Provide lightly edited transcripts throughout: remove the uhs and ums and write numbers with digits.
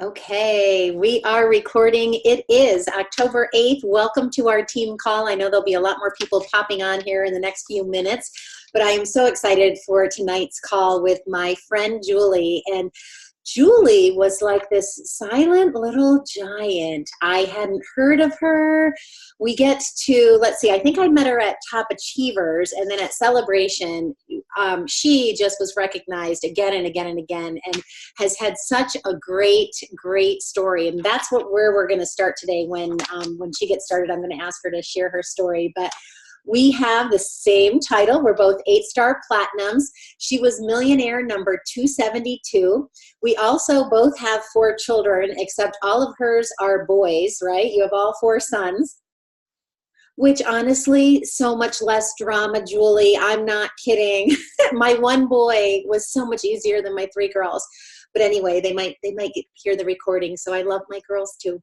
Okay, we are recording. It is October 8th. Welcome to our team call. I know there'll be a lot more people popping on here in the next few minutes, but I am so excited for tonight's call with my friend Julie. And Julie was like this silent little giant. I hadn't heard of her. We get to, let's see, I think I met her at Top Achievers, and then at Celebration, she just was recognized again and again and again, and has had such a great story. And that's where we're going to start today. When she gets started, I'm going to ask her to share her story. But we have the same title. We're both 8-star platinums. She was millionaire number 272. We also both have 4 children, except all of hers are boys, right? You have all 4 sons, which honestly, so much less drama, Julie. I'm not kidding. My one boy was so much easier than my 3 girls. But anyway, they might hear the recording, so I love my girls too.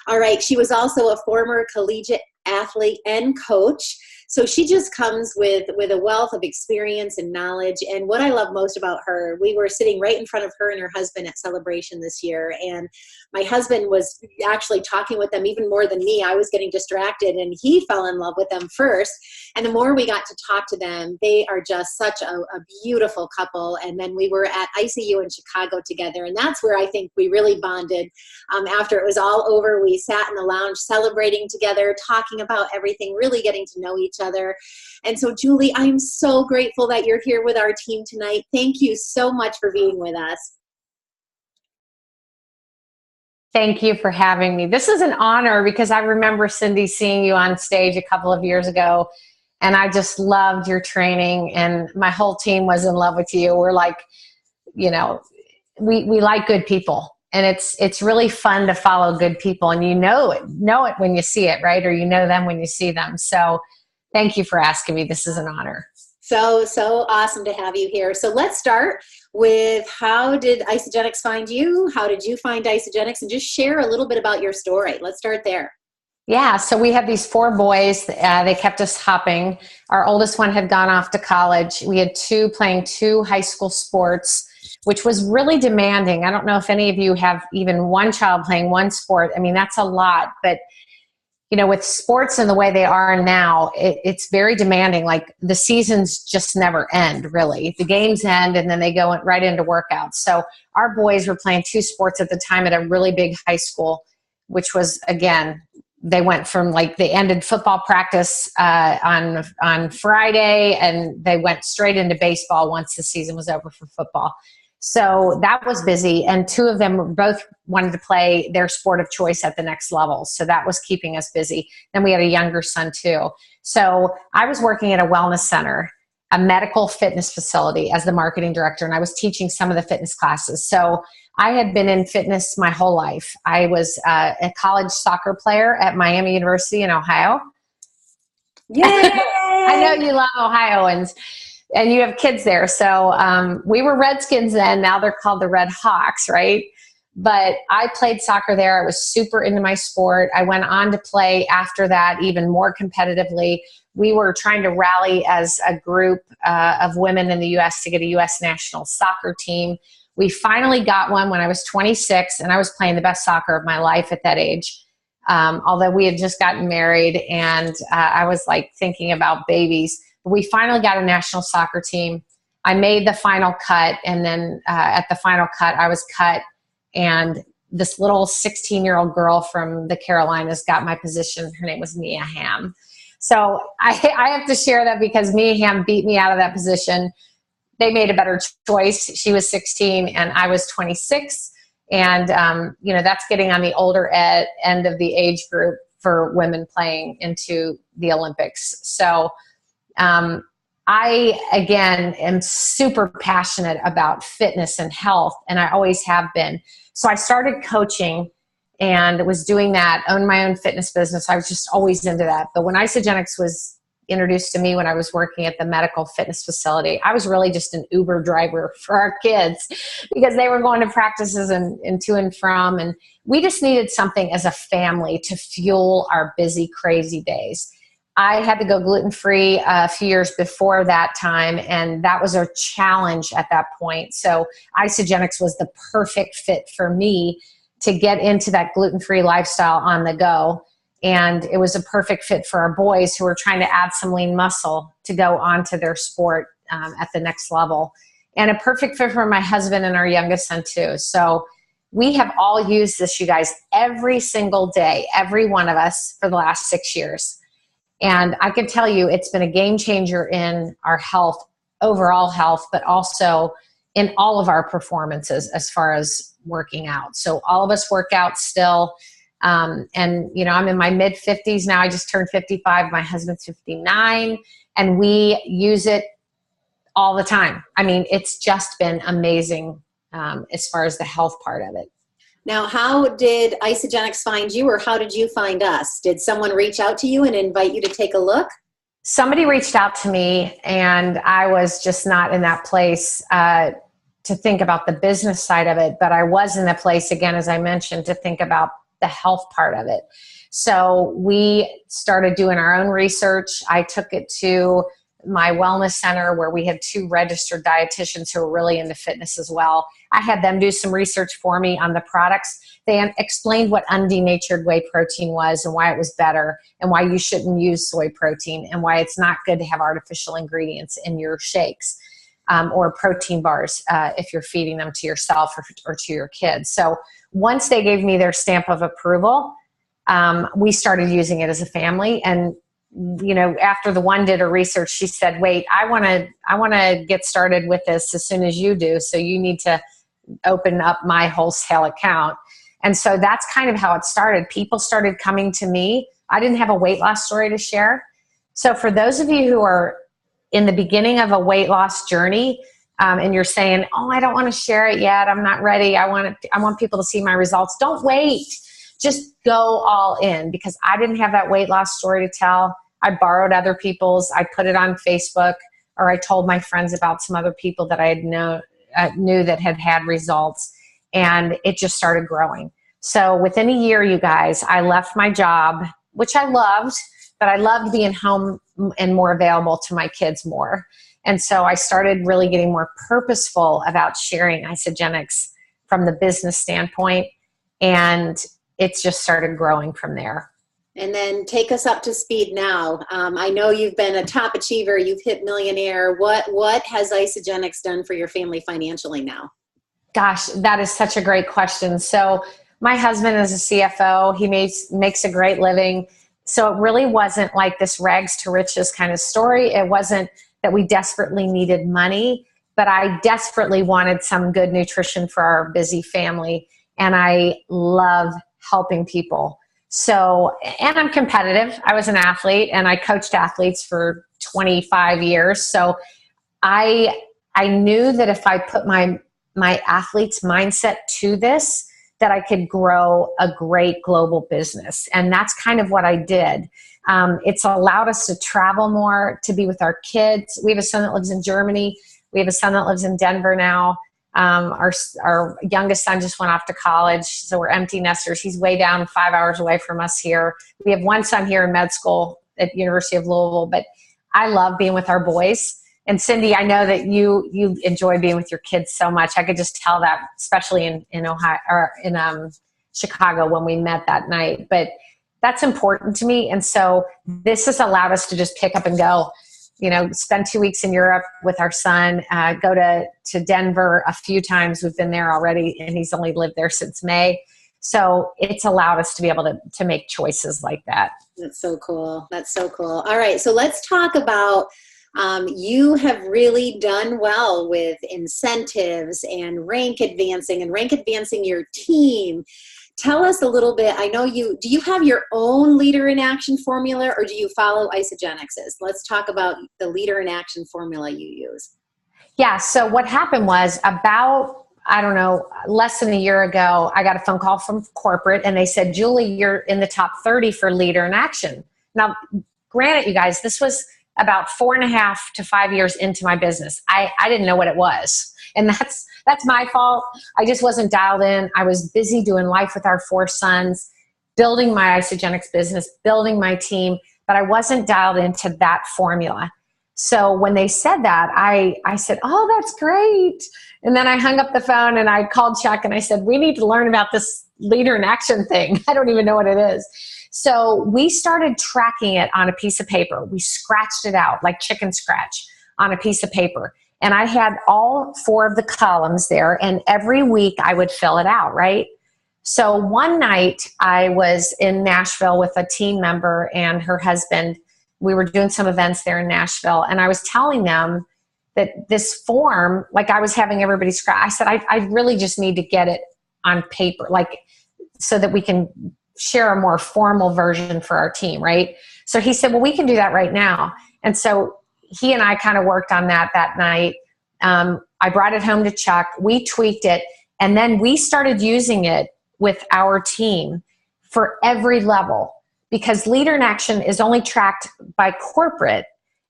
All right, she was also a former collegiate athlete and coach. So she just comes with a wealth of experience and knowledge. And what I love most about her, we were sitting right in front of her and her husband at Celebration this year. And my husband was actually talking with them even more than me. I was getting distracted, and he fell in love with them first. And the more we got to talk to them, they are just such a beautiful couple. And then we were at ICU in Chicago together. And that's where I think we really bonded. After it was all over, we sat in the lounge celebrating together, talking about everything, really getting to know each other. And so, Julie, I'm so grateful that you're here with our team tonight. Thank you so much for being with us. Thank you for having me. This is an honor because I remember, Cindy, seeing you on stage a couple of years ago, and I just loved your training, and my whole team was in love with you. We're like, we like good people, and it's really fun to follow good people, and you know it when you see it, right? Or you know them when you see them. So thank you for asking me. This is an honor. So awesome to have you here. So let's start with, how did Isagenix find you? How did you find Isagenix? And just share a little bit about your story. Let's start there. Yeah, so we had these 4 boys. They kept us hopping. Our oldest one had gone off to college. We had 2 playing 2 high school sports, which was really demanding. I don't know if any of you have even one child playing one sport. I mean, that's a lot. But, with sports and the way they are now, it's very demanding. Like, the seasons just never end, really. The games end, and then they go right into workouts. So our boys were playing 2 sports at the time at a really big high school, which was, again, they went from, like, they ended football practice on Friday, and they went straight into baseball once the season was over for football. So that was busy, and 2 of them both wanted to play their sport of choice at the next level. So that was keeping us busy. Then we had a younger son too. So I was working at a wellness center, a medical fitness facility, as the marketing director, and I was teaching some of the fitness classes. So I had been in fitness my whole life. I was a college soccer player at Miami University in Ohio. Yay! I know you love Ohioans. And you have kids there. So we were Redskins then. Now they're called the Red Hawks, right? But I played soccer there. I was super into my sport. I went on to play after that even more competitively. We were trying to rally as a group of women in the U.S. to get a U.S. national soccer team. We finally got one when I was 26, and I was playing the best soccer of my life at that age. Although we had just gotten married, and I was like thinking about babies. We finally got a national soccer team. I made the final cut, and then at the final cut, I was cut, and this little 16-year-old girl from the Carolinas got my position. Her name was Mia Hamm. So I have to share that because Mia Hamm beat me out of that position. They made a better choice. She was 16, and I was 26, and that's getting on the older end of the age group for women playing into the Olympics. So I, again, am super passionate about fitness and health, and I always have been. So I started coaching and was doing that, owned my own fitness business. I was just always into that. But when Isagenix was introduced to me when I was working at the medical fitness facility, I was really just an Uber driver for our kids because they were going to practices and to and from. And we just needed something as a family to fuel our busy, crazy days. I had to go gluten-free a few years before that time, and that was a challenge at that point. So Isagenix was the perfect fit for me to get into that gluten-free lifestyle on the go. And it was a perfect fit for our boys who were trying to add some lean muscle to go on to their sport at the next level. And a perfect fit for my husband and our youngest son too. So we have all used this, you guys, every single day, every one of us, for the last 6 years. And I can tell you it's been a game changer in our health, overall health, but also in all of our performances as far as working out. So all of us work out still. And, you know, I'm in my mid 50s now. I just turned 55. My husband's 59, and we use it all the time. I mean, it's just been amazing as far as the health part of it. Now, how did Isagenix find you, or how did you find us? Did someone reach out to you and invite you to take a look? Somebody reached out to me, and I was just not in that place to think about the business side of it. But I was in the place, again, as I mentioned, to think about the health part of it. So we started doing our own research. I took it to my wellness center where we had 2 registered dietitians who are really into fitness as well. I had them do some research for me on the products. They explained what undenatured whey protein was and why it was better, and why you shouldn't use soy protein, and why it's not good to have artificial ingredients in your shakes or protein bars if you're feeding them to yourself or to your kids. So once they gave me their stamp of approval, we started using it as a family. And you know, after the one did her research, she said, wait, I want to get started with this as soon as you do. So you need to open up my wholesale account. And so that's kind of how it started. People started coming to me. I didn't have a weight loss story to share. So for those of you who are in the beginning of a weight loss journey, and you're saying, oh, I don't want to share it yet, I'm not ready, I want people to see my results. Don't wait. Just go all in, because I didn't have that weight loss story to tell. I borrowed other people's. I put it on Facebook, or I told my friends about some other people that I had knew that had results, and it just started growing. So within a year, you guys, I left my job, which I loved, but I loved being home and more available to my kids more. And so I started really getting more purposeful about sharing Isagenix from the business standpoint, and it's just started growing from there. And then take us up to speed now. I know you've been a top achiever. You've hit millionaire. What has Isagenix done for your family financially now? Gosh, that is such a great question. So my husband is a CFO. He makes a great living. So it really wasn't like this rags to riches kind of story. It wasn't that we desperately needed money, but I desperately wanted some good nutrition for our busy family. And I love helping people. So, and I'm competitive. I was an athlete, and I coached athletes for 25 years. So I knew that if I put my athlete's mindset to this, that I could grow a great global business. And that's kind of what I did. It's allowed us to travel more, to be with our kids. We have a son that lives in Germany. We have a son that lives in Denver now. Our youngest son just went off to college, so we're empty nesters. He's way down 5 hours away from us here. We have one son here in med school at University of Louisville, but I love being with our boys. And Cindy, I know that you enjoy being with your kids so much. I could just tell that, especially in Ohio or in Chicago when we met that night. But that's important to me, and so this has allowed us to just pick up and go. You know, spend 2 weeks in Europe with our son, go to Denver a few times. We've been there already, and he's only lived there since May. So it's allowed us to be able to make choices like that. That's so cool. That's so cool. All right. So let's talk about, you have really done well with incentives and rank advancing your team. Tell us a little bit. I know do you have your own Leader in Action formula, or do you follow Isagenix's? Let's talk about the Leader in Action formula you use. Yeah. So what happened was about, I don't know, less than a year ago, I got a phone call from corporate, and they said, Julie, you're in the top 30 for Leader in Action. Now, granted, you guys, this was about 4.5 to 5 years into my business. I didn't know what it was. And that's my fault. I just wasn't dialed in. I was busy doing life with our 4 sons, building my Isagenix business, building my team, but I wasn't dialed into that formula. So when they said that, I said, oh, that's great. And then I hung up the phone and I called Chuck and I said, we need to learn about this leader in action thing. I don't even know what it is. So we started tracking it on a piece of paper. We scratched it out like chicken scratch on a piece of paper. And I had all 4 of the columns there, and every week I would fill it out, right? So one night I was in Nashville with a team member and her husband. We were doing some events there in Nashville, and I was telling them that this form, like I was having everybody scratch, I said, I really just need to get it on paper, like so that we can share a more formal version for our team, right? So he said, well, we can do that right now. And so he and I kind of worked on that night. I brought it home to Chuck. We tweaked it, and then we started using it with our team for every level, because Leader in Action is only tracked by corporate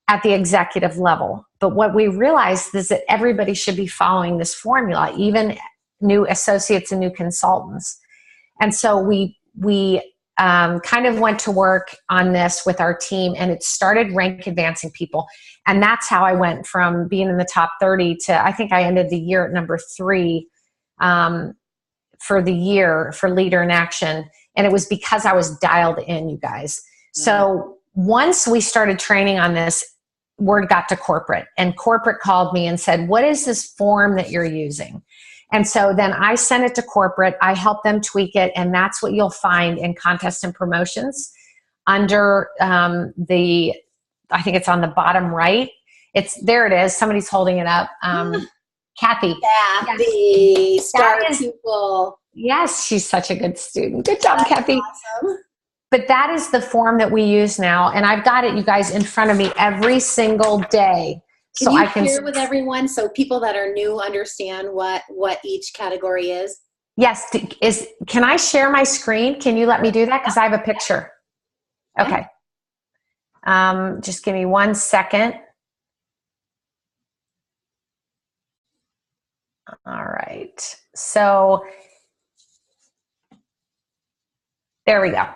at the executive level. But what we realized is that everybody should be following this formula, even new associates and new consultants. And so we kind of went to work on this with our team, and it started rank advancing people. And that's how I went from being in the top 30 to, I think I ended the year at number 3 for the year for Leader in Action. And it was because I was dialed in, you guys. So once we started training on this, word got to corporate, and corporate called me and said, what is this form that you're using? And so then I sent it to corporate. I helped them tweak it. And that's what you'll find in contests and promotions under I think it's on the bottom right. There it is. Somebody's holding it up. Kathy. Kathy, yes. star pupil. Yes, she's such a good student. Good job, Kathy. Awesome. But that is the form that we use now. And I've got it, you guys, in front of me every single day. Can you share with everyone so people that are new understand what each category is? Yes. Can I share my screen? Can you let me do that? Because I have a picture. Okay. Just give me 1 second. All right. So there we go.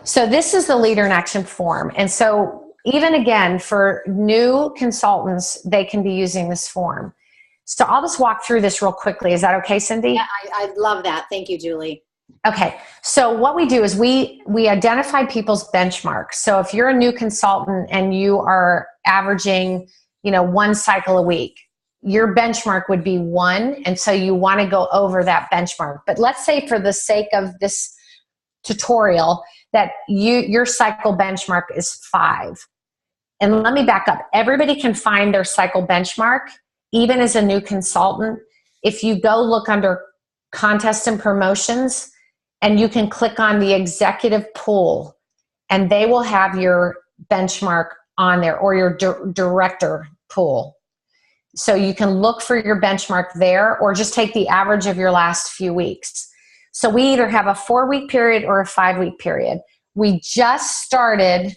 So this is the Leader in Action form. And so even again, for new consultants, they can be using this form. So I'll just walk through this real quickly. Is that okay, Cindy? Yeah, I love that. Thank you, Julie. Okay. So what we do is we identify people's benchmarks. So if you're a new consultant and you are averaging, 1 cycle a week, your benchmark would be 1. And so you want to go over that benchmark. But let's say for the sake of this tutorial that your cycle benchmark is 5. And let me back up. Everybody can find their cycle benchmark, even as a new consultant. If you go look under contests and promotions, and you can click on the executive pool, and they will have your benchmark on there, or your director pool. So you can look for your benchmark there, or just take the average of your last few weeks. So we either have a 4-week period or a 5-week period. We just started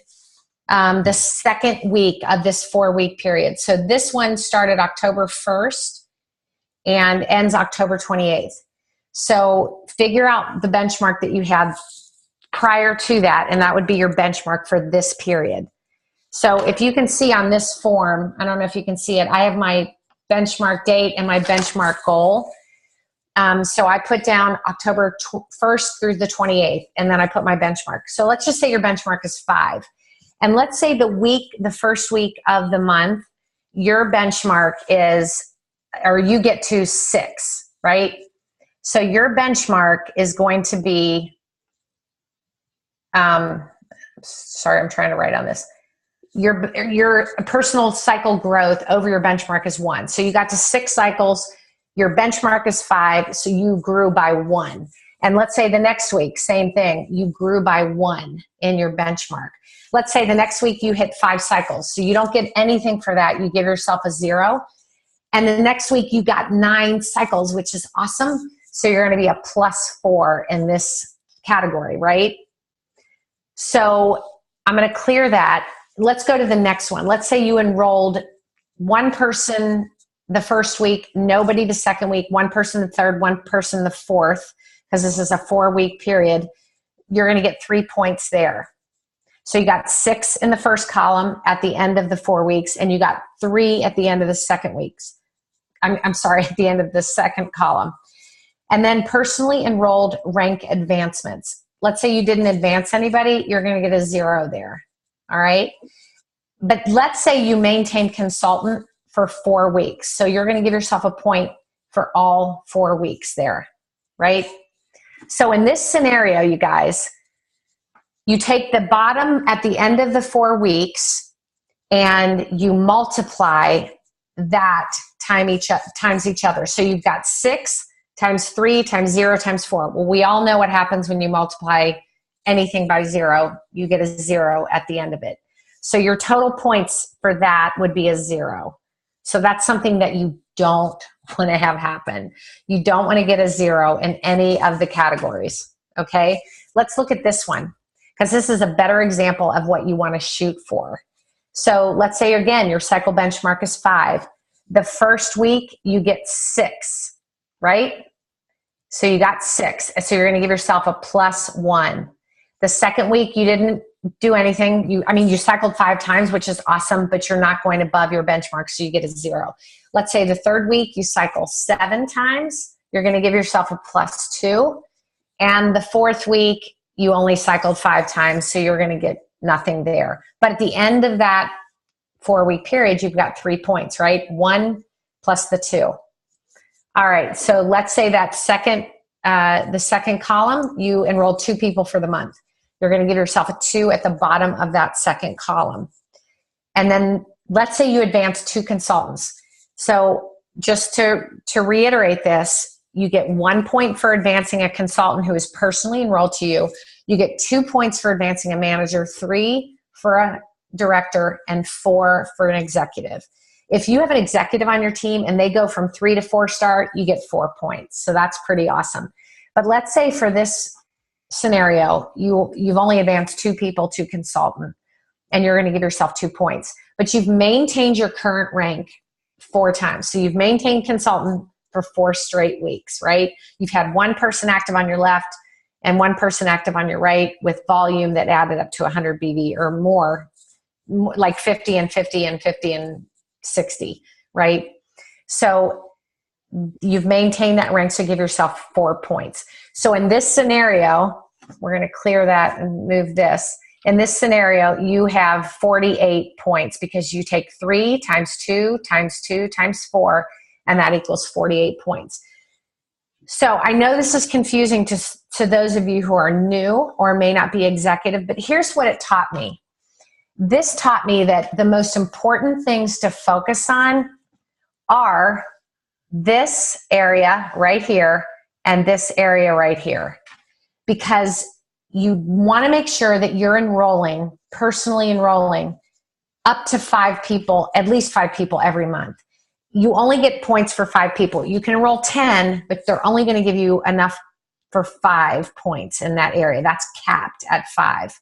the second week of this 4-week period. So this one started October 1st and ends October 28th. So figure out the benchmark that you had prior to that, and that would be your benchmark for this period. So if you can see on this form, I don't know if you can see it, I have my benchmark date and my benchmark goal. So I put down October 1st through the 28th, and then I put my benchmark. So let's just say your benchmark is 5. And let's say the first week of the month, your benchmark is, or you get to 6, right? So your benchmark is going to be, sorry, I'm trying to write on this. Your personal cycle growth over your benchmark is 1. So you got to 6 cycles. Your benchmark is 5, so you grew by 1. And let's say the next week, same thing, you grew by 1 in your benchmark. Let's say the next week you hit 5 cycles, so you don't get anything for that. You give yourself a 0. And the next week you got 9 cycles, which is awesome. So you're going to be a +4 in this category, right? So I'm going to clear that. Let's go to the next one. Let's say you enrolled 1 person the first week, nobody the second week, 1 person the third, 1 person the fourth, because this is a 4-week period. You're going to get 3 points there. So you got 6 in the first column at the end of the 4 weeks, and you got 3 at the end of the second weeks. I'm sorry, at the end of the second column. And then personally enrolled rank advancements. Let's say you didn't advance anybody, you're going to get a 0 there. All right. But let's say you maintained consultant for 4 weeks. So you're going to give yourself a point for all 4 weeks there, right? So in this scenario, you guys, you take the bottom at the end of the 4 weeks and you multiply that times each other. So you've got 6 times 3 times 0 times 4. Well, we all know what happens when you multiply anything by 0. You get a 0 at the end of it. So your total points for that would be a 0. So that's something that you don't want to have happen. You don't want to get a 0 in any of the categories. Okay, let's look at this one, because this is a better example of what you want to shoot for. So let's say, again, your cycle benchmark is 5. The first week, you get 6, right? So you got 6. So you're going to give yourself a +1. The second week, you didn't do anything. You cycled 5 times, which is awesome, but you're not going above your benchmark, so you get a 0. Let's say the third week, you cycle 7 times. You're going to give yourself a +2. And the fourth week, you only cycled 5 times, so you're going to get nothing there. But at the end of that 4-week period, you've got 3 points, right? 1 plus the 2. All right, so let's say that the second column, you enrolled 2 people for the month. You're going to give yourself a 2 at the bottom of that second column. And then let's say you advance 2 consultants. So just to reiterate this, you get 1 point for advancing a consultant who is personally enrolled to you. You get 2 points for advancing a manager, 3 for a director, and 4 for an executive. If you have an executive on your team and they go from 3 to 4-star, you get 4 points. So that's pretty awesome. But let's say for this scenario, you've only advanced 2 people to consultant, and you're going to give yourself 2 points. But you've maintained your current rank 4 times. So you've maintained consultant for 4 straight weeks, right? You've had 1 person active on your left and 1 person active on your right with volume that added up to 100 BV or more, like 50 and 50 and 50 and 60, right? So you've maintained that rank, so give yourself 4 points. So in this scenario, we're going to clear that and move this. In this scenario, you have 48 points because you take 3 times 2 times 2 times 4, and that equals 48 points. So I know this is confusing to those of you who are new or may not be executive, but here's what it taught me. This taught me that the most important things to focus on are this area right here and this area right here, because you want to make sure that you're personally enrolling up to 5 people, at least 5 people every month. You only get points for 5 people. You can enroll 10, but they're only going to give you enough for 5 points in that area. That's capped at 5.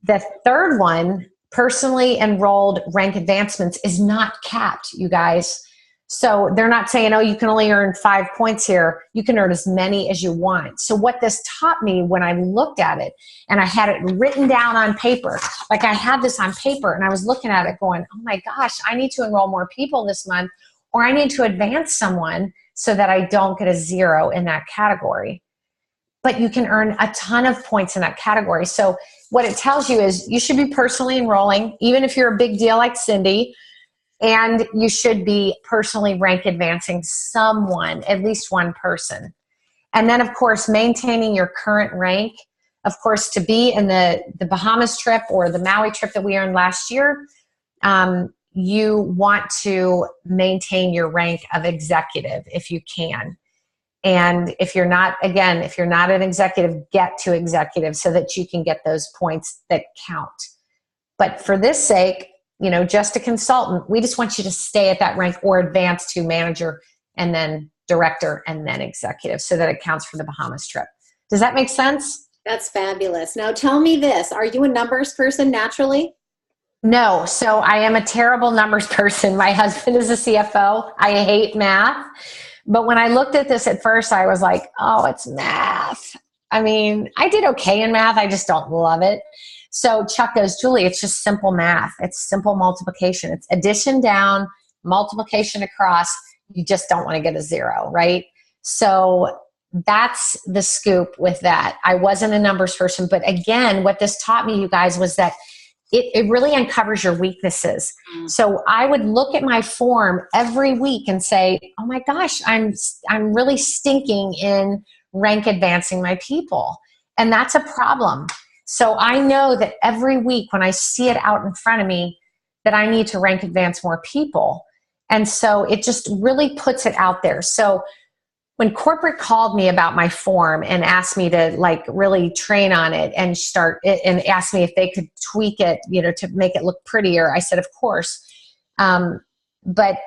The third one, personally enrolled rank advancements, is not capped, you guys. So they're not saying, oh, you can only earn 5 points here. You can earn as many as you want. So what this taught me when I looked at it and I had it written down on paper, like I had this on paper and I was looking at it going, oh my gosh, I need to enroll more people this month, or I need to advance someone so that I don't get a 0 in that category. But you can earn a ton of points in that category. So what it tells you is you should be personally enrolling, even if you're a big deal like Cindy, and you should be personally rank advancing someone, at least 1 person. And then, of course, maintaining your current rank. Of course, to be in the Bahamas trip or the Maui trip that we earned last year, you want to maintain your rank of executive if you can. And if you're not an executive, get to executive so that you can get those points that count. But for this sake, just a consultant, we just want you to stay at that rank or advance to manager and then director and then executive so that it counts for the Bahamas trip. Does that make sense? That's fabulous. Now tell me this, are you a numbers person naturally? No, so I am a terrible numbers person. My husband is a CFO. I hate math. But when I looked at this at first, I was like, oh, it's math. I did okay in math. I just don't love it. So Chuck goes, Julie, it's just simple math. It's simple multiplication. It's addition down, multiplication across. You just don't want to get a 0, right? So that's the scoop with that. I wasn't a numbers person, but again, what this taught me, you guys, was that it really uncovers your weaknesses. So I would look at my form every week and say, oh my gosh, I'm really stinking in rank advancing my people. And that's a problem. So I know that every week when I see it out in front of me, that I need to rank advance more people. And so it just really puts it out there. So when corporate called me about my form and asked me to like really train on it and start it, and asked me if they could tweak it, to make it look prettier, I said, of course. But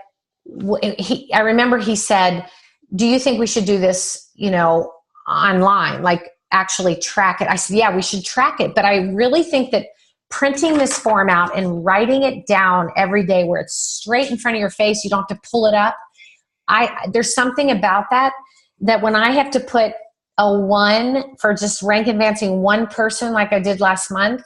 I remember he said, do you think we should do this, online, like actually track it? I said, yeah, we should track it. But I really think that printing this form out and writing it down every day where it's straight in front of your face, you don't have to pull it up. There's something about that when I have to put a 1 for just rank advancing one person like I did last month,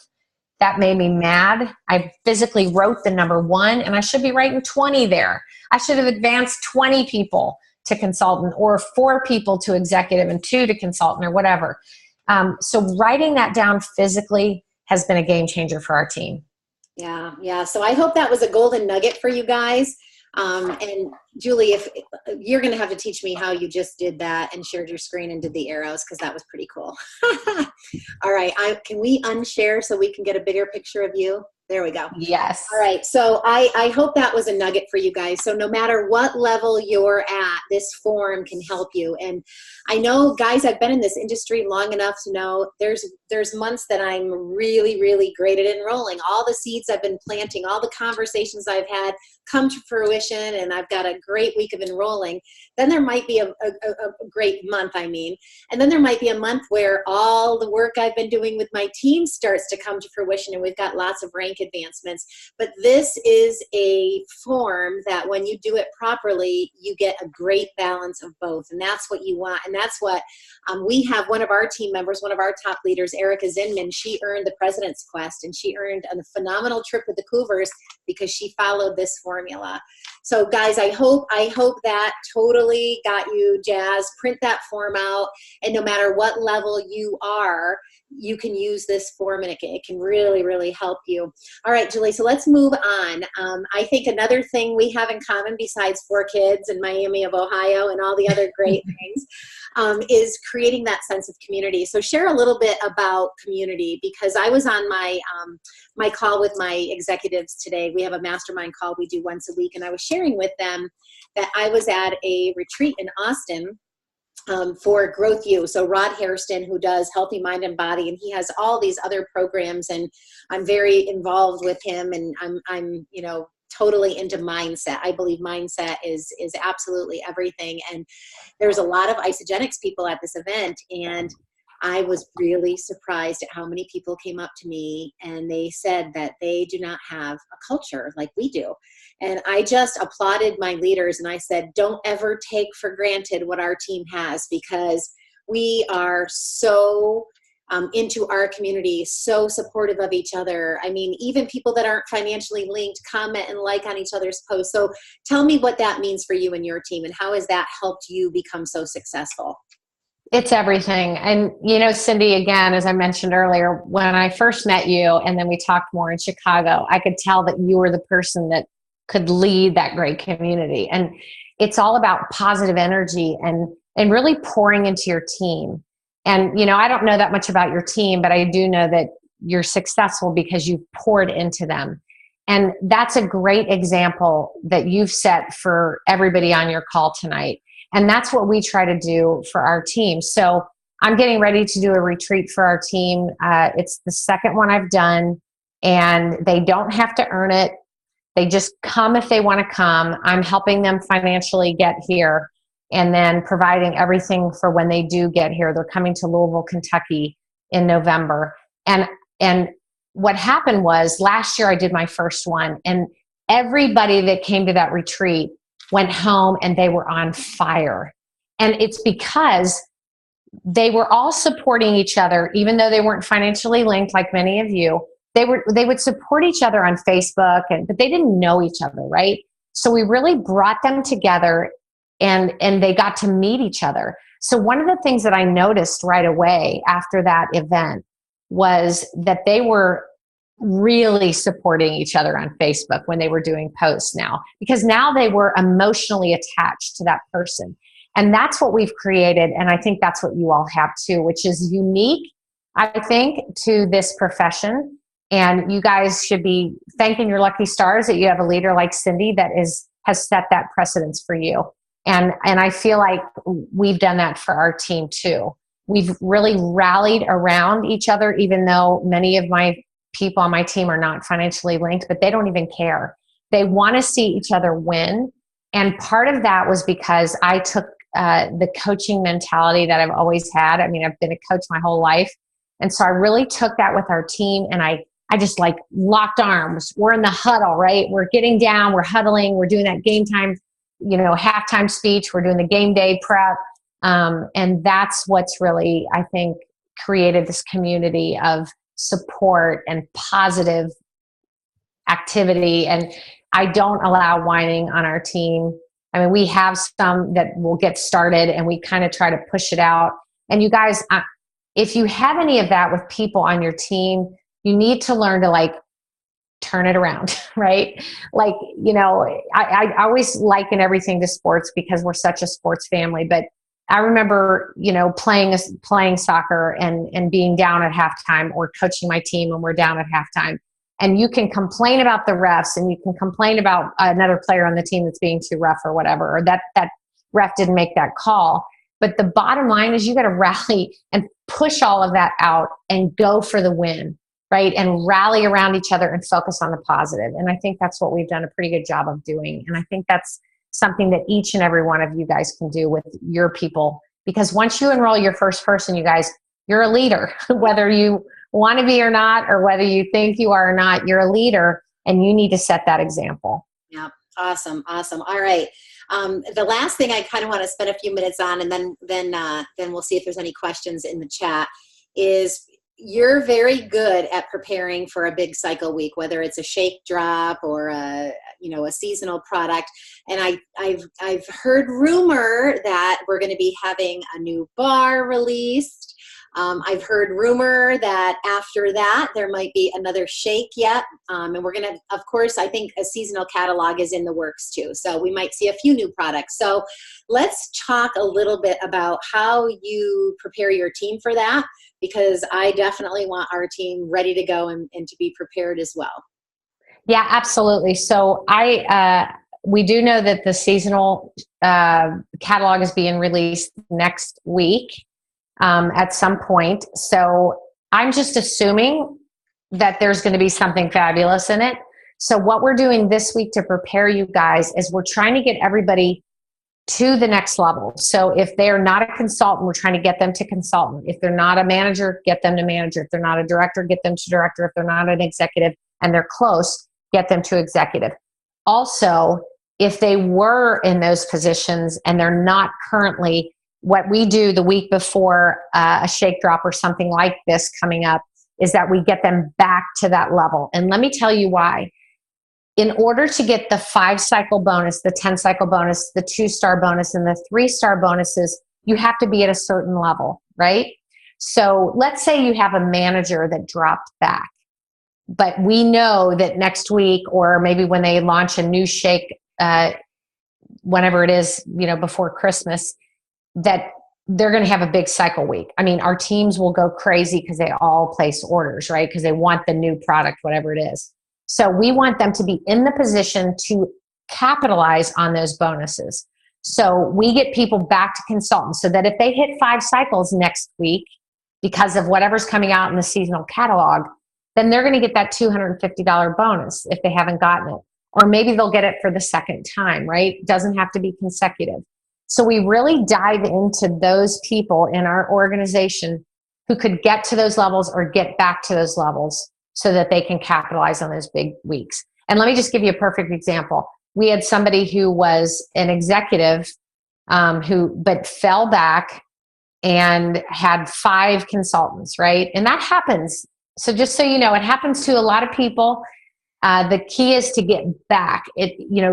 that made me mad. I physically wrote the number 1 and I should be writing 20 there. I should have advanced 20 people to consultant or 4 people to executive and 2 to consultant or whatever. So writing that down physically has been a game changer for our team. Yeah. So I hope that was a golden nugget for you guys. And Julie, if you're going to have to teach me how you just did that and shared your screen and did the arrows, because that was pretty cool. All right. Can we unshare so we can get a bigger picture of you? There we go. Yes. All right. So I hope that was a nugget for you guys. So no matter what level you're at, this form can help you. And I know, guys, I've been in this industry long enough to know there's months that I'm really, really great at enrolling. All the seeds I've been planting, all the conversations I've had come to fruition, and I've got a great week of enrolling. Then there might be a great month, and then there might be a month where all the work I've been doing with my team starts to come to fruition, and we've got lots of rank advancements. But this is a form that when you do it properly, you get a great balance of both, and that's what you want. And that's what we have. One of our team members, one of our top leaders, Erica Zinman, she earned the President's Quest, and she earned a phenomenal trip with the Cougars because she followed this formula. So guys, I hope that totally got you jazzed. Print that form out, and no matter what level you are, you can use this form, and it can really, really help you. All right, Julie, so let's move on. I think another thing we have in common besides 4 kids in Miami of Ohio and all the other great things is creating that sense of community. So share a little bit about community, because I was on my my call with my executives today. We have a mastermind call we do once a week, and I was sharing with them that I was at a retreat in Austin for Growth U. So Rod Hairston, who does Healthy Mind and Body, and he has all these other programs, and I'm very involved with him, and I'm totally into mindset. I believe mindset is absolutely everything. And there's a lot of Isogenics people at this event, and I was really surprised at how many people came up to me and they said that they do not have a culture like we do. And I just applauded my leaders, and I said, don't ever take for granted what our team has, because we are so into our community, so supportive of each other. I mean, even people that aren't financially linked comment and like on each other's posts. So tell me what that means for you and your team, and how has that helped you become so successful? It's everything. And, Cindy, again, as I mentioned earlier, when I first met you and then we talked more in Chicago, I could tell that you were the person that could lead that great community. And it's all about positive energy and really pouring into your team. And, I don't know that much about your team, but I do know that you're successful because you've poured into them. And that's a great example that you've set for everybody on your call tonight. And that's what we try to do for our team. So I'm getting ready to do a retreat for our team. It's the second one I've done, and they don't have to earn it. They just come if they want to come. I'm helping them financially get here, and then providing everything for when they do get here. They're coming to Louisville, Kentucky in November. And what happened was last year I did my first one, and everybody that came to that retreat went home and they were on fire. And it's because they were all supporting each other, even though they weren't financially linked like many of you. They would support each other on Facebook, but they didn't know each other, right? So we really brought them together and they got to meet each other. So one of the things that I noticed right away after that event was that they were really supporting each other on Facebook when they were doing posts now, because now they were emotionally attached to that person. And that's what we've created. And I think that's what you all have too, which is unique, I think, to this profession. And you guys should be thanking your lucky stars that you have a leader like Cindy that has set that precedence for you. And I feel like we've done that for our team too. We've really rallied around each other, even though many of my people on my team are not financially linked, but they don't even care. They want to see each other win. And part of that was because I took the coaching mentality that I've always had. I mean, I've been a coach my whole life. And so I really took that with our team, and I just like locked arms. We're in the huddle, right? We're getting down, we're huddling, we're doing that game time, halftime speech. We're doing the game day prep. And that's what's really, I think, created this community of support and positive activity. And I don't allow whining on our team. I mean, we have some that will get started and we kind of try to push it out. And you guys, if you have any of that with people on your team, you need to learn to like turn it around, right? Like, I always liken everything to sports because we're such a sports family. But I remember, playing soccer and being down at halftime, or coaching my team when we're down at halftime. And you can complain about the refs, and you can complain about another player on the team that's being too rough or whatever, or that ref didn't make that call. But the bottom line is you got to rally and push all of that out and go for the win, right? And rally around each other and focus on the positive. And I think that's what we've done a pretty good job of doing. And I think that's something that each and every one of you guys can do with your people. Because once you enroll your first person, you guys, you're a leader, whether you want to be or not, or whether you think you are or not, you're a leader, and you need to set that example. Yeah. Awesome. All right. The last thing I kind of want to spend a few minutes on, and then we'll see if there's any questions in the chat, is you're very good at preparing for a big cycle week, whether it's a shake drop or a seasonal product. And I've heard rumor that we're going to be having a new bar released. I've heard rumor that after that there might be another shake yet. And we're going to, of course, I think a seasonal catalog is in the works too. So we might see a few new products. So let's talk a little bit about how you prepare your team for that, because I definitely want our team ready to go and to be prepared as well. Yeah, absolutely. So we do know that the seasonal catalog is being released next week at some point. So I'm just assuming that there's going to be something fabulous in it. So what we're doing this week to prepare you guys is we're trying to get everybody to the next level. So if they're not a consultant, we're trying to get them to consultant. If they're not a manager, get them to manager. If they're not a director, get them to director. If they're not an executive and they're close, get them to executive. Also, if they were in those positions and they're not currently, what we do the week before a shake drop or something like this coming up is that we get them back to that level. And let me tell you why. In order to get the 5-cycle bonus, the 10-cycle bonus, the 2-star bonus, and the 3-star bonuses, you have to be at a certain level, right? So let's say you have a manager that dropped back, but we know that next week, or maybe when they launch a new shake, whenever it is, before Christmas, that they're going to have a big cycle week. I mean, our teams will go crazy because they all place orders, right? Because they want the new product, whatever it is. So we want them to be in the position to capitalize on those bonuses. So we get people back to consultants so that if they hit 5 cycles next week because of whatever's coming out in the seasonal catalog, then they're going to get that $250 bonus if they haven't gotten it. Or maybe they'll get it for the second time, right? It doesn't have to be consecutive. So we really dive into those people in our organization who could get to those levels or get back to those levels so that they can capitalize on those big weeks. And let me just give you a perfect example. We had somebody who was an executive but fell back and had 5 consultants, right? And that happens. So just so you know, it happens to a lot of people. The key is to get back.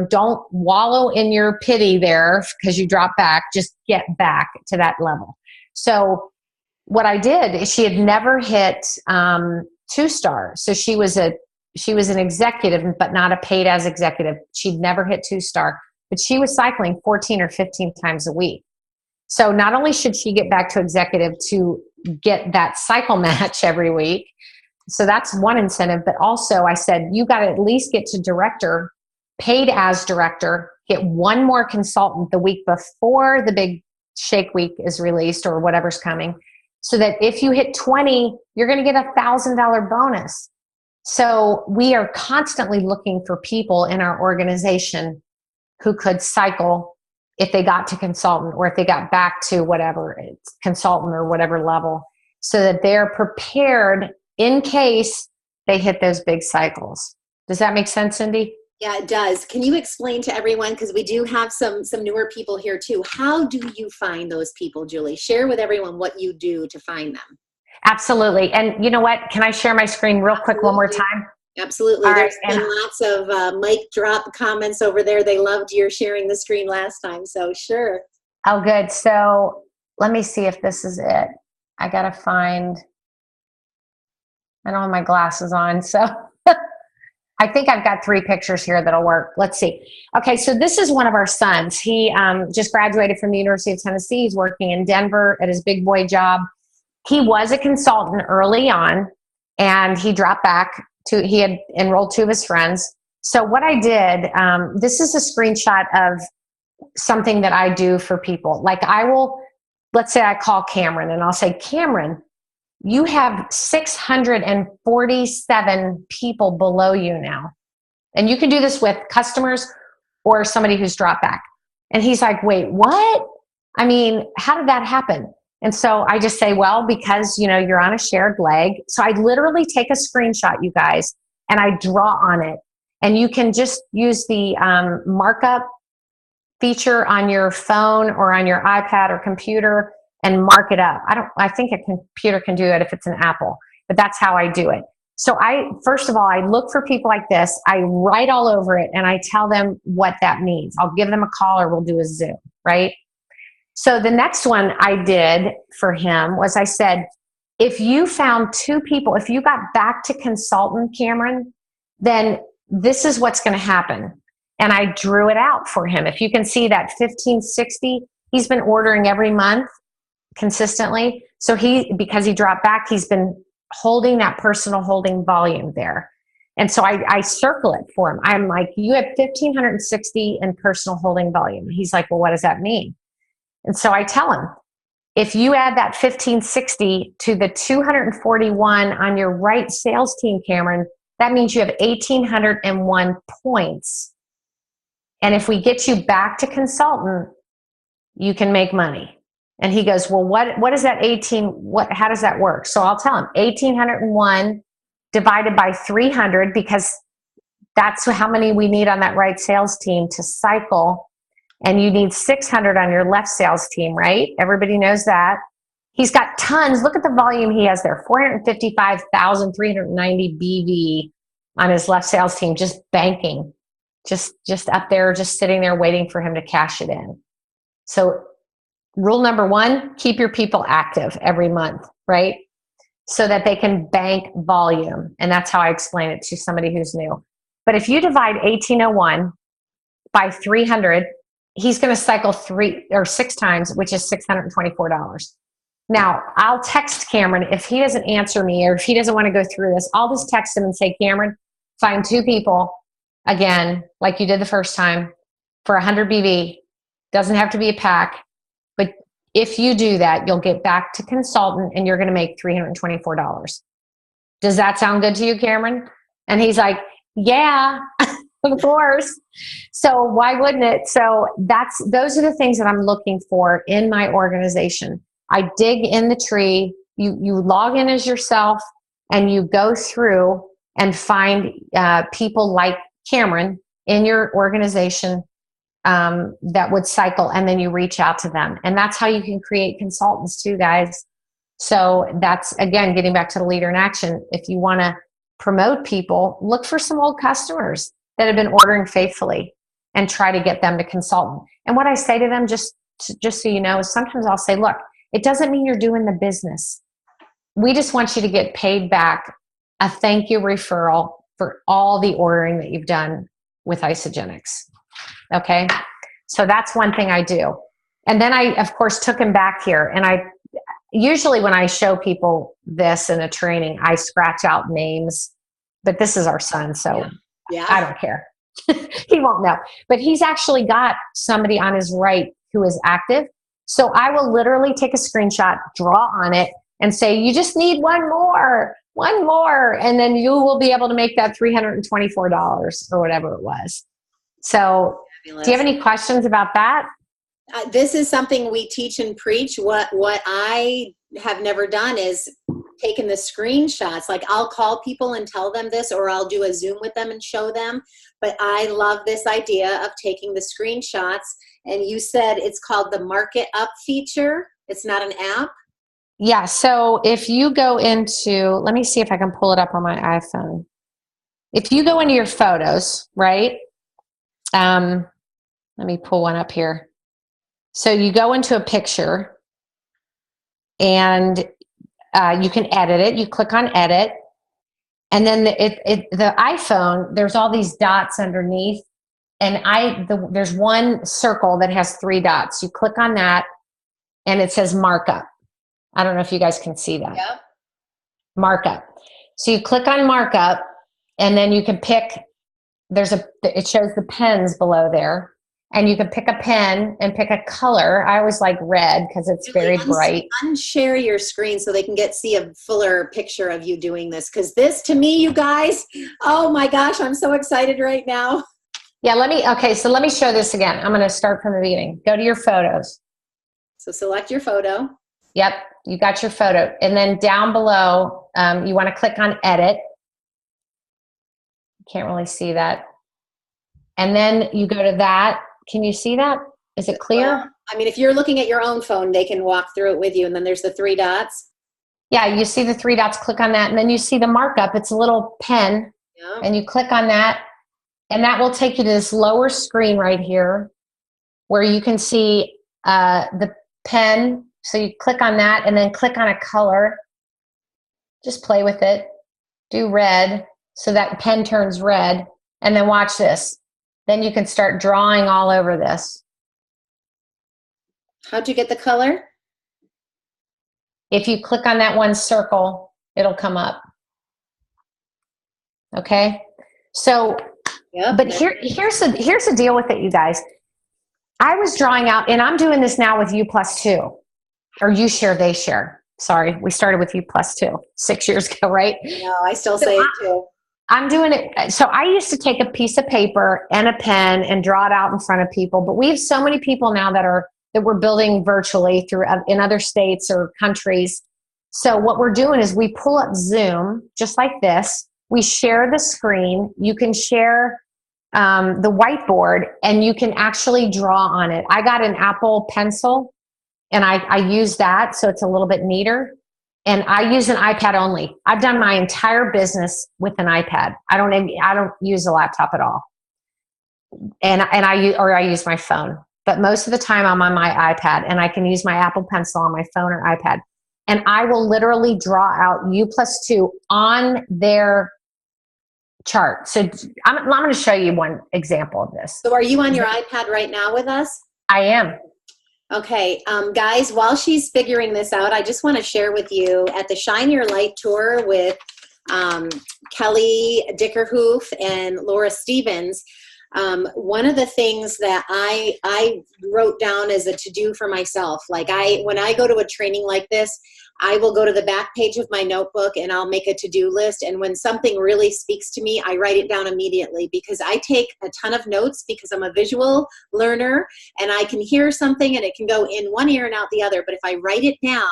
Don't wallow in your pity there because you drop back. Just get back to that level. So what I did is she had never hit 2-star. So she was an executive, but not a paid as executive. She'd never hit 2-star, but she was cycling 14 or 15 times a week. So not only should she get back to executive to get that cycle match every week, so that's one incentive, but also I said, you got to at least get to director, paid as director, get one more consultant the week before the big shake week is released or whatever's coming, so that if you hit 20, you're going to get $1,000 bonus. So we are constantly looking for people in our organization who could cycle if they got to consultant or if they got back to whatever, it's consultant or whatever level, so that they're prepared in case they hit those big cycles. Does that make sense, Cindy? Yeah, it does. Can you explain to everyone, because we do have some newer people here too, how do you find those people, Julie? Share with everyone what you do to find them. Absolutely. And you know what? Can I share my screen real quick one more time? Absolutely. There's been lots of mic drop comments over there. They loved your sharing the screen last time. So sure. Oh, good. So let me see if this is it. I got to find, I don't have my glasses on. So I think I've got 3 pictures here that'll work. Let's see. Okay. So this is one of our sons. He just graduated from the University of Tennessee. He's working in Denver at his big boy job. He was a consultant early on and he dropped back. He had enrolled 2 of his friends. So what I did, this is a screenshot of something that I do for people. Like let's say I call Cameron and I'll say, Cameron, you have 647 people below you now. And you can do this with customers or somebody who's dropped back. And he's like, wait, what? I mean, how did that happen? And so I just say, well, because, you're on a shared leg. So I literally take a screenshot, you guys, and I draw on it. And you can just use the markup feature on your phone or on your iPad or computer and mark it up. I think a computer can do it if it's an Apple, but that's how I do it. So first of all, I look for people like this. I write all over it and I tell them what that means. I'll give them a call or we'll do a Zoom, right? So the next one I did for him was I said, if you found 2 people, if you got back to consultant, Cameron, then this is what's going to happen. And I drew it out for him. If you can see that 1560, he's been ordering every month consistently. So because he dropped back, he's been holding that personal holding volume there. And so I circle it for him. I'm like, you have 1,560 in personal holding volume. He's like, well, what does that mean? And so I tell him, if you add that 1,560 to the 241 on your right sales team, Cameron, that means you have 1,801 points. And if we get you back to consultant, you can make money. And he goes, well, what is that 18? How does that work? So I'll tell him 1,801 divided by 300, because that's how many we need on that right sales team to cycle. And you need 600 on your left sales team, right? Everybody knows that. He's got tons. Look at the volume he has there. 455,390 BV on his left sales team, just banking, just up there, just sitting there waiting for him to cash it in. So rule number 1, keep your people active every month, right? So that they can bank volume. And that's how I explain it to somebody who's new. But if you divide 1,801 by 300, he's going to cycle 3 or 6 times, which is $624. Now, I'll text Cameron if he doesn't answer me or if he doesn't want to go through this. I'll just text him and say, Cameron, find 2 people again, like you did the first time, for 100 BV. Doesn't have to be a pack, but if you do that, you'll get back to consultant and you're going to make $324. Does that sound good to you, Cameron? And he's like, yeah. Of course. So why wouldn't it? So those are the things that I'm looking for in my organization. I dig in the tree. You log in as yourself and you go through and find people like Cameron in your organization that would cycle, and then you reach out to them. And that's how you can create consultants too, guys. So that's, again, getting back to the leader in action. If you want to promote people, look for some old customers that have been ordering faithfully and try to get them to consult. And what I say to them, just so you know, is sometimes I'll say, look, it doesn't mean you're doing the business. We just want you to get paid back a thank you referral for all the ordering that you've done with Isagenix. Okay. So that's one thing I do. And then I, of course, took him back here. And I usually, when I show people this in a training, I scratch out names, but this is our son. So yeah. I don't care. He won't know, but he's actually got somebody on his right who is active. So I will literally take a screenshot, draw on it, and say, you just need one more. And then you will be able to make that $324 or whatever it was. So fabulous. Do you have any questions about that? This is something we teach and preach. What I have never done is taken the screenshots. Like, I'll call people and tell them this, or I'll do a Zoom with them and show them. But I love this idea of taking the screenshots. And you said it's called the Mark It Up feature. It's not an app. Yeah. So if you go into, let me see if I can pull it up on my iPhone. If you go into your photos, right? Let me pull one up here. So you go into a picture and you can edit it. You click on edit. And then the iPhone, there's all these dots underneath. And there's one circle that has 3 dots. You click on that and it says markup. I don't know if you guys can see that. Yep. Markup. So you click on markup and then you can pick, it shows the pens below there. And you can pick a pen and pick a color. I always like red because it's very bright. Unshare your screen so they can see a fuller picture of you doing this. Because this, to me, you guys, oh my gosh, I'm so excited right now. Yeah, so let me show this again. I'm going to start from the beginning. Go to your photos. So select your photo. Yep, you got your photo. And then down below, you want to click on edit. Can't really see that. And then you go to that. Can you see that? Is it clear? Well, I mean, if you're looking at your own phone, they can walk through it with you. And then there's the 3 dots. Yeah, you see the 3 dots, click on that. And then you see the markup. It's a little pen. Yeah. And you click on that. And that will take you to this lower screen right here where you can see the pen. So you click on that and then click on a color. Just play with it. Do red. So that pen turns red. And then watch this. Then you can start drawing all over this. How'd you get the color? If you click on that one circle, it'll come up. Okay? So, yep, but here's the deal with it, you guys. I was drawing out, and I'm doing this now with U+2, or you share, they share. Sorry, we started with U+2 6 years ago, right? No, I still say it too. I'm doing it. So I used to take a piece of paper and a pen and draw it out in front of people. But we have so many people now that we're building virtually in other states or countries. So what we're doing is we pull up Zoom just like this. We share the screen. You can share the whiteboard and you can actually draw on it. I got an Apple Pencil and I use that. So it's a little bit neater. And I use an iPad only. I've done my entire business with an iPad. I don't use a laptop at all. And I use my phone. But most of the time I'm on my iPad and I can use my Apple Pencil on my phone or iPad. And I will literally draw out U+2 on their chart. So I'm going to show you one example of this. So are you on your iPad right now with us? I am. Okay, guys, while she's figuring this out, I just want to share with you at the Shine Your Light Tour with Kelly Dickerhoof and Laura Stevens, one of the things that I wrote down as a to-do for myself, like when I go to a training like this, I will go to the back page of my notebook and I'll make a to-do list. And when something really speaks to me, I write it down immediately because I take a ton of notes because I'm a visual learner and I can hear something and it can go in one ear and out the other. But if I write it down,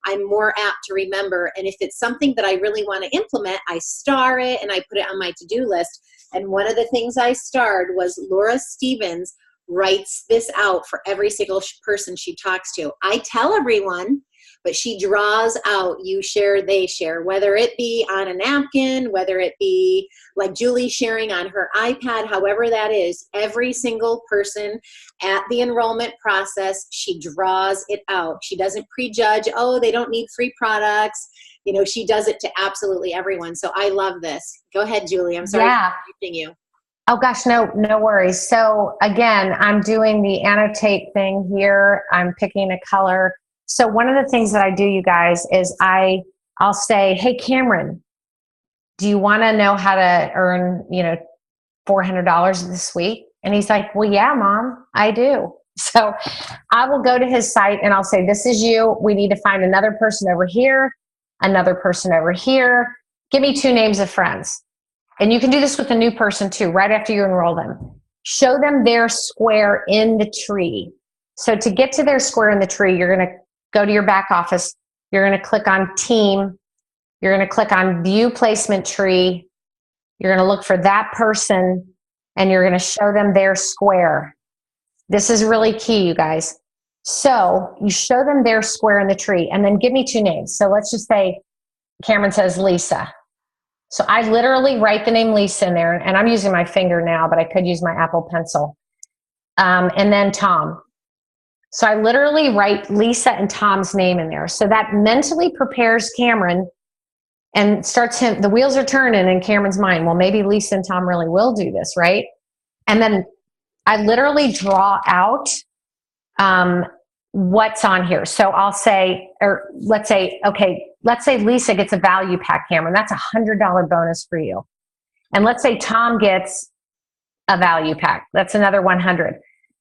I'm more apt to remember. And if it's something that I really want to implement, I star it and I put it on my to-do list. And one of the things I starred was Laura Stevens writes this out for every single person she talks to. I tell everyone, but she draws out you share, they share, whether it be on a napkin, whether it be like Julie sharing on her iPad, however that is, every single person at the enrollment process, she draws it out. She doesn't prejudge, oh, they don't need free products. You know, she does it to absolutely everyone. So I love this. Go ahead, Julie. I'm sorry for interrupting you. Oh gosh, no worries. So again, I'm doing the annotate thing here. I'm picking a color. So one of the things that I do, you guys, is I'll say, hey, Cameron, do you want to know how to earn, $400 this week? And he's like, well, yeah, Mom, I do. So I will go to his site and I'll say, this is you. We need to find another person over here, another person over here. Give me 2 names of friends. And you can do this with a new person too, right after you enroll them. Show them their square in the tree. So to get to their square in the tree, you're going to go to your back office. You're going to click on team. You're going to click on view placement tree. You're going to look for that person and you're going to show them their square. This is really key, you guys. So you show them their square in the tree and then give me 2 names. So let's just say Cameron says Lisa. So I literally write the name Lisa in there, and I'm using my finger now, but I could use my Apple Pencil. And then Tom. So I literally write Lisa and Tom's name in there. So that mentally prepares Cameron and starts the wheels are turning in Cameron's mind. Well, maybe Lisa and Tom really will do this, right? And then I literally draw out what's on here. So I'll say, or let's say Lisa gets a value pack, Cameron. That's $100 bonus for you. And let's say Tom gets a value pack. That's another 100.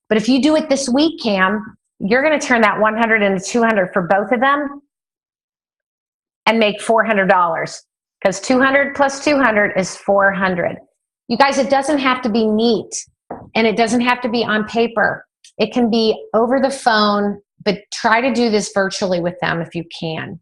But if you do it this week, Cam, you're going to turn that 100 into 200 for both of them and make $400 because 200 plus 200 is 400. You guys, it doesn't have to be neat and it doesn't have to be on paper. It can be over the phone, but try to do this virtually with them if you can.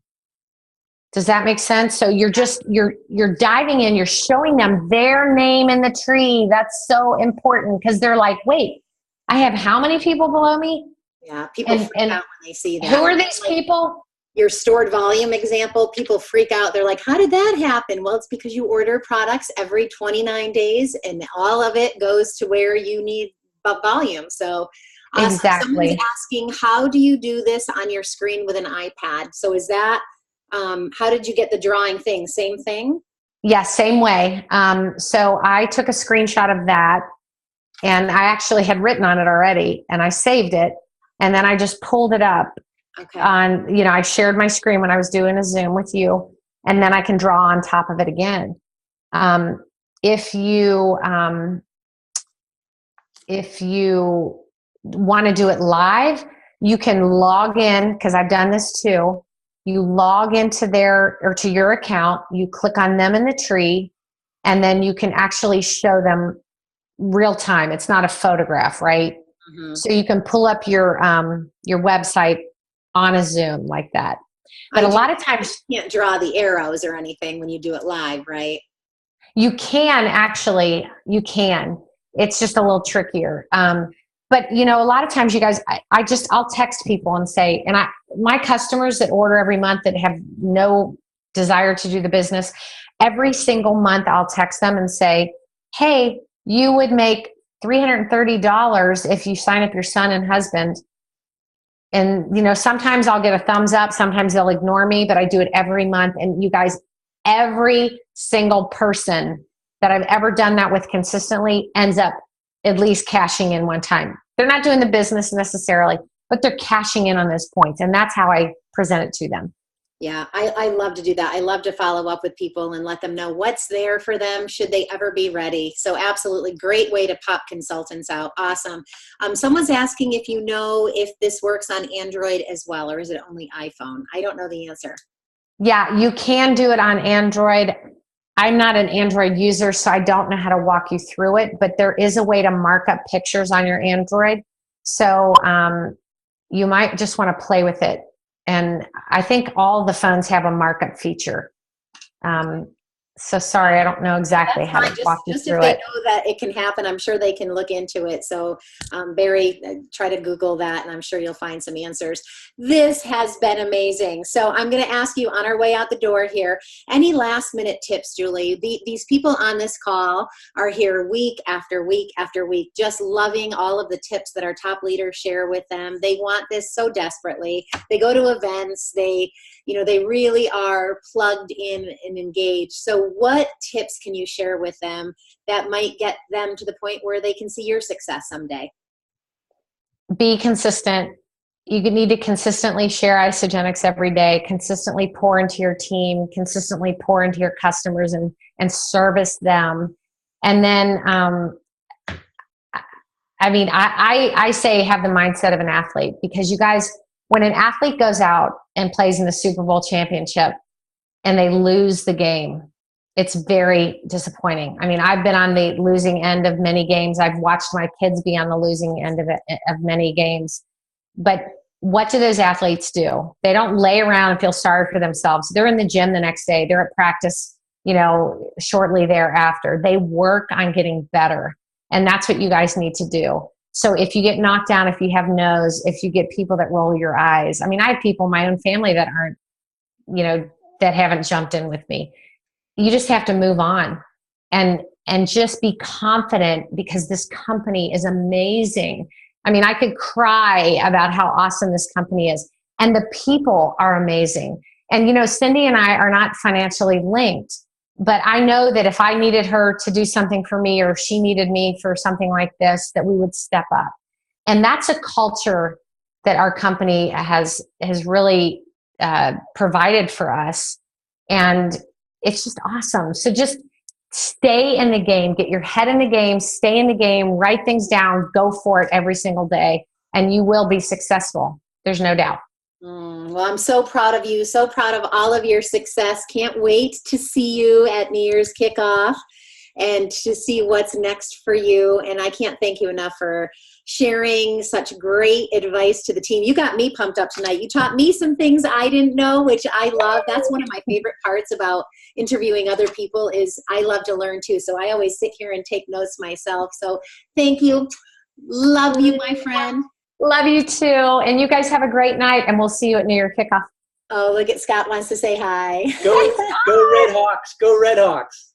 Does that make sense? So you're diving in, you're showing them their name in the tree. That's so important because they're like, wait, I have how many people below me? Yeah, people freak out when they see that. Who are these people? Your stored volume example, people freak out. They're like, how did that happen? Well, it's because you order products every 29 days and all of it goes to where you need volume. So exactly. Someone's asking, how do you do this on your screen with an iPad? So is that, how did you get the drawing thing? Same thing? Yeah, same way. So I took a screenshot of that and I actually had written on it already and I saved it. And then I just pulled it up on, I shared my screen when I was doing a Zoom with you and then I can draw on top of it again. If you want to do it live, you can log in because I've done this too. You log into to your account, you click on them in the tree, and then you can actually show them real time. It's not a photograph, right? Mm-hmm. So you can pull up your website on a Zoom like that. But a lot of times you can't draw the arrows or anything when you do it live, right? You can actually. It's just a little trickier. But a lot of times you guys, I'll text people and say, and my customers that order every month that have no desire to do the business, every single month I'll text them and say, hey, you would make $330 if you sign up your son and husband. And, sometimes I'll get a thumbs up, sometimes they'll ignore me, but I do it every month. And you guys, every single person that I've ever done that with consistently ends up at least cashing in one time. They're not doing the business necessarily, but they're cashing in on those points. And that's how I present it to them. Yeah, I love to do that. I love to follow up with people and let them know what's there for them should they ever be ready. So absolutely great way to pop consultants out. Awesome. Someone's asking if this works on Android as well, or is it only iPhone? I don't know the answer. Yeah, you can do it on Android. I'm not an Android user, so I don't know how to walk you through it, but there is a way to mark up pictures on your Android. So you might just want to play with it. And I think all the phones have a markup feature. So sorry, I don't know exactly That's how fine. to walk you Just if through they it. know that it can happen, I'm sure they can look into it. So, Barry, try to Google that, and I'm sure you'll find some answers. This has been amazing. So, I'm going to ask you on our way out the door here, any last minute tips, Julie? These people on this call are here week after week after week, just loving all of the tips that our top leaders share with them. They want this so desperately. They go to events. They really are plugged in and engaged. So what tips can you share with them that might get them to the point where they can see your success someday? Be consistent. You need to consistently share Isogenics every day, consistently pour into your team, consistently pour into your customers and service them. And then, I say have the mindset of an athlete, because you guys, when an athlete goes out and plays in the Super Bowl championship and they lose the game, it's very disappointing. I mean, I've been on the losing end of many games. I've watched my kids be on the losing end of many games. But what do those athletes do? They don't lay around and feel sorry for themselves. They're in the gym the next day. They're at practice, shortly thereafter. They work on getting better. And that's what you guys need to do. So if you get knocked down, if you have no's, if you get people that roll your eyes. I mean, I have people in my own family that aren't, that haven't jumped in with me. You just have to move on and just be confident, because this company is amazing. I mean, I could cry about how awesome this company is, and the people are amazing. And, Cindy and I are not financially linked, but I know that if I needed her to do something for me, or if she needed me for something like this, that we would step up. And that's a culture that our company has really provided for us. And it's just awesome. So just stay in the game, get your head in the game, stay in the game, write things down, go for it every single day, and you will be successful. There's no doubt. Well, I'm so proud of you, so proud of all of your success. Can't wait to see you at New Year's kickoff and to see what's next for you. And I can't thank you enough for sharing such great advice to the team. You got me pumped up tonight. You taught me some things I didn't know, which I love. That's one of my favorite parts about interviewing other people, is I love to learn too. So I always sit here and take notes myself. So thank you. Love you, my friend. Love you too. And you guys have a great night, and we'll see you at New Year kickoff. Oh, look at Scott wants to say hi. Go Red Hawks. Go Red Hawks.